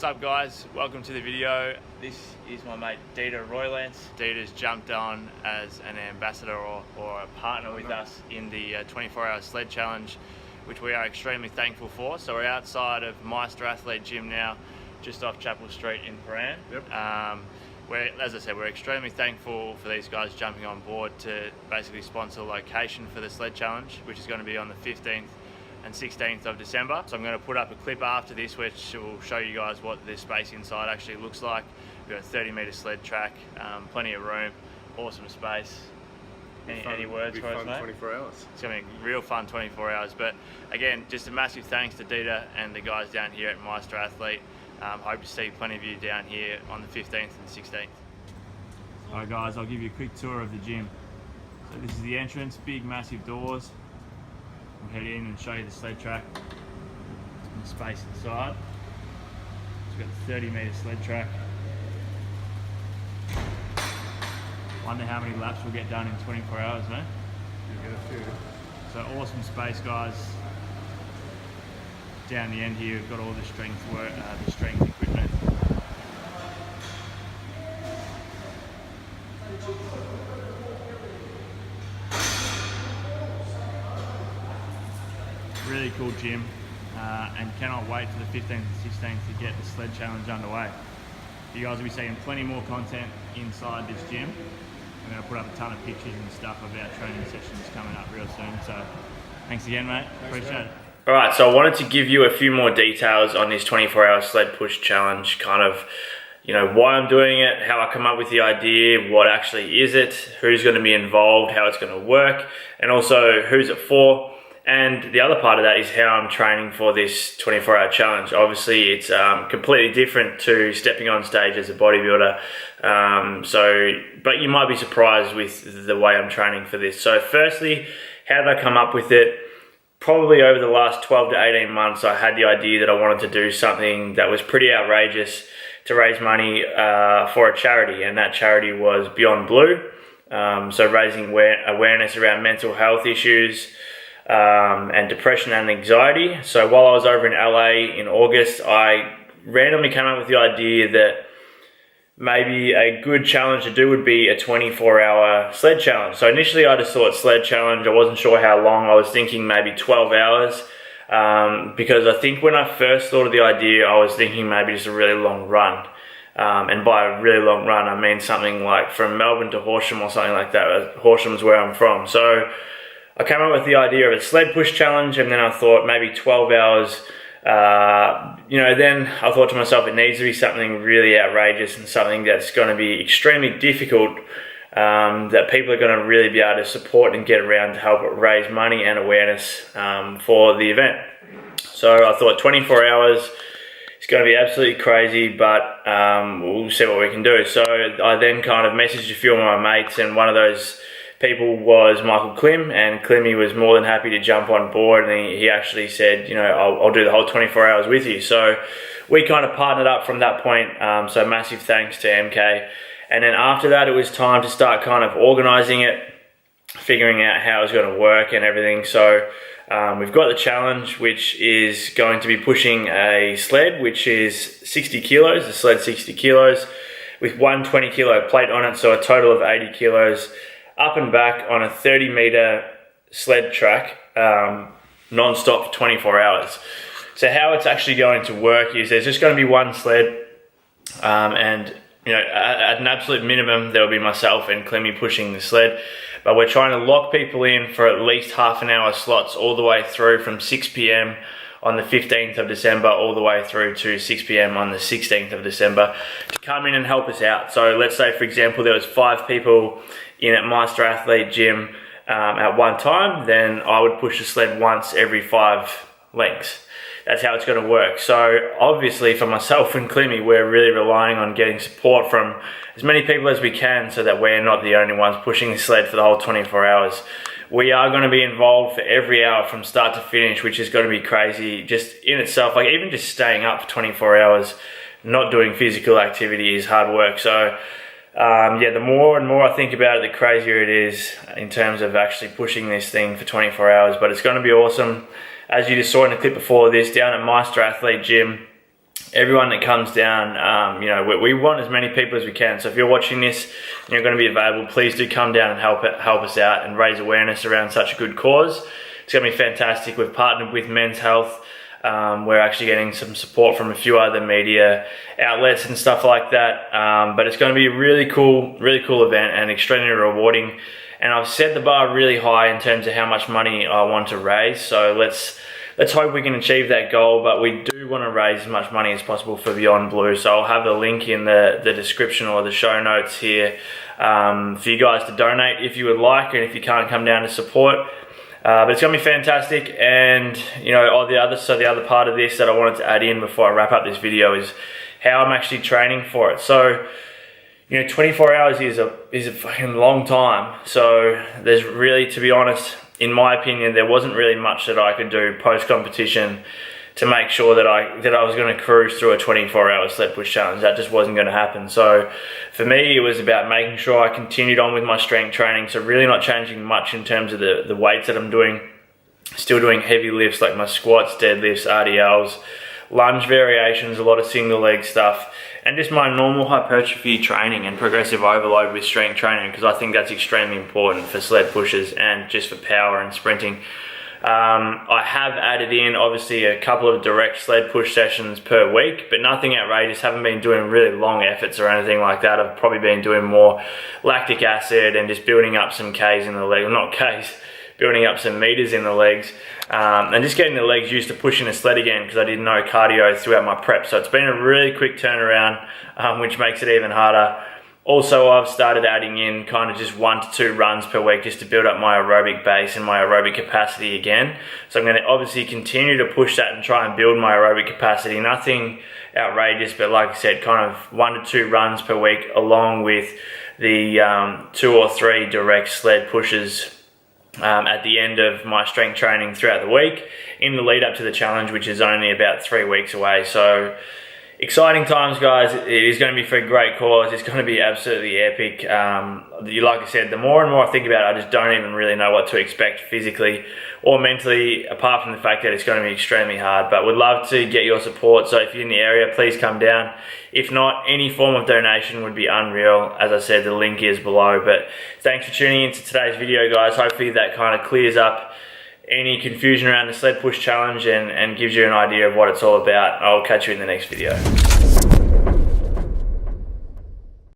What's up guys, welcome to the video. This is my mate Dieter Roylance. Dieter's jumped on as an ambassador or a partner with us in the 24-hour sled challenge, which we are extremely thankful for. So we're outside of Meister Athlete Gym now, just off Chapel Street in Paran. Yep. As I said, we're extremely thankful for these guys jumping on board to basically sponsor the location for the sled challenge, which is going to be on the 15th and 16th of December. So I'm going to put up a clip after this which will show you guys what this space inside actually looks like. We've got a 30-metre sled track, plenty of room, awesome space. Any words for us, mate? 24 hours. It's going to be real fun 24 hours. But again, just a massive thanks to Dieter and the guys down here at Meister Athlete. Hope to see plenty of you down here on the 15th and 16th. Alright guys, I'll give you a quick tour of the gym. So this is the entrance, big massive doors. We'll head in and show you the sled track and the space inside. So we've got a 30-metre sled track. Wonder how many laps we'll get done in 24 hours, mate. You get a few. So awesome space, guys. Down the end here, we've got all the strength work, the strength equipment. Really cool gym, and cannot wait for the 15th and 16th to get the sled challenge underway. You guys will be seeing plenty more content inside this gym. I'm going to put up a ton of pictures and stuff of our training sessions coming up real soon. So thanks again, mate. Appreciate it. Alright, so I wanted to give you a few more details on this 24-hour sled push challenge, kind of, you know, why I'm doing it, how I come up with the idea, what actually is it, who's going to be involved, how it's going to work, and also who's it for. And the other part of that is how I'm training for this 24-hour challenge. Obviously, it's completely different to stepping on stage as a bodybuilder. But you might be surprised with the way I'm training for this. So firstly, how did I come up with it? Probably over the last 12 to 18 months, I had the idea that I wanted to do something that was pretty outrageous to raise money for a charity, and that charity was Beyond Blue. So raising awareness around mental health issues, and depression and anxiety. So while I was over in LA in August, I randomly came up with the idea that maybe a good challenge to do would be a 24-hour sled challenge. So initially I just thought sled challenge, I wasn't sure how long. I was thinking maybe 12 hours, because I think when I first thought of the idea, I was thinking maybe just a really long run. And by a really long run, I mean something like from Melbourne to Horsham or something like that. Horsham's where I'm from. So I came up with the idea of a sled push challenge, and then I thought maybe 12 hours, then I thought to myself, it needs to be something really outrageous and something that's going to be extremely difficult, that people are going to really be able to support and get around to help raise money and awareness for the event. So I thought 24 hours is going to be absolutely crazy, but we'll see what we can do. So I then kind of messaged a few of my mates, and one of those people was Michael Klim, and Klimmy was more than happy to jump on board, and he actually said, you know, I'll do the whole 24 hours with you. So we kind of partnered up from that point, so massive thanks to MK. And then after that, it was time to start kind of organizing it, figuring out how it was going to work and everything. So we've got the challenge, which is going to be pushing a sled, which is 60 kilos, the sled 60 kilos, with one 20 kilo plate on it, so a total of 80 kilos, up and back on a 30-metre sled track, non-stop for 24 hours. So how it's actually going to work is there's just going to be one sled, and you know, at an absolute minimum, there will be myself and Clemmy pushing the sled, but we're trying to lock people in for at least half an hour slots all the way through from 6 p.m. on the 15th of December all the way through to 6 p.m. on the 16th of December to come in and help us out. So let's say, for example, there was 5 people in at Meister Athlete Gym at one time, then I would push the sled once every 5 lengths. That's how it's going to work. So obviously for myself and Clemmy, we're really relying on getting support from as many people as we can so that we're not the only ones pushing the sled for the whole 24 hours. We are going to be involved for every hour from start to finish, which is going to be crazy just in itself. Like even just staying up for 24 hours, not doing physical activity is hard work. So the more and more I think about it, the crazier it is in terms of actually pushing this thing for 24 hours. But it's going to be awesome. As you just saw in the clip before this, down at Meister Athlete Gym, everyone that comes down, you know, we want as many people as we can. So if you're watching this and you're going to be available, please do come down and help us out and raise awareness around such a good cause. It's going to be fantastic. We've partnered with Men's Health. We're actually getting some support from a few other media outlets and stuff like that. But it's going to be a really cool event and extremely rewarding. And I've set the bar really high in terms of how much money I want to raise. So let's hope we can achieve that goal, but we do want to raise as much money as possible for Beyond Blue. So I'll have the link in the description or the show notes here for you guys to donate if you would like, and if you can't come down to support. But it's going to be fantastic. And you know, the other part of this that I wanted to add in before I wrap up this video is how I'm actually training for it. So, you know, 24 hours is a fucking long time. So there's really, to be honest, in my opinion, there wasn't really much that I could do post-competition to make sure that I was going to cruise through a 24-hour sled push challenge. That just wasn't going to happen. So for me, it was about making sure I continued on with my strength training. So really not changing much in terms of the weights that I'm doing. Still doing heavy lifts like my squats, deadlifts, RDLs, lunge variations, a lot of single leg stuff, and just my normal hypertrophy training and progressive overload with strength training, because I think that's extremely important for sled pushers and just for power and sprinting. I have added in obviously a couple of direct sled push sessions per week, but nothing outrageous. Haven't been doing really long efforts or anything like that. I've probably been doing more lactic acid and just building up some Ks in the leg, well, not Ks, building up some meters in the legs, and just getting the legs used to pushing the sled again, because I did no cardio throughout my prep. So it's been a really quick turnaround, which makes it even harder. Also, I've started adding in kind of just 1 to 2 runs per week just to build up my aerobic base and my aerobic capacity again. So I'm going to obviously continue to push that and try and build my aerobic capacity. Nothing outrageous, but like I said, kind of 1 to 2 runs per week, along with the 2 or 3 direct sled pushes at the end of my strength training throughout the week in the lead up to the challenge, which is only about 3 weeks away. So exciting times, guys. It is going to be for a great cause. It's going to be absolutely epic. Like I said, the more and more I think about it, I just don't even really know what to expect physically or mentally, apart from the fact that it's going to be extremely hard. But would love to get your support. So if you're in the area, please come down. If not, any form of donation would be unreal. As I said, the link is below. But thanks for tuning into today's video, guys. Hopefully that kind of clears up any confusion around the sled push challenge and gives you an idea of what it's all about. I'll catch you in the next video.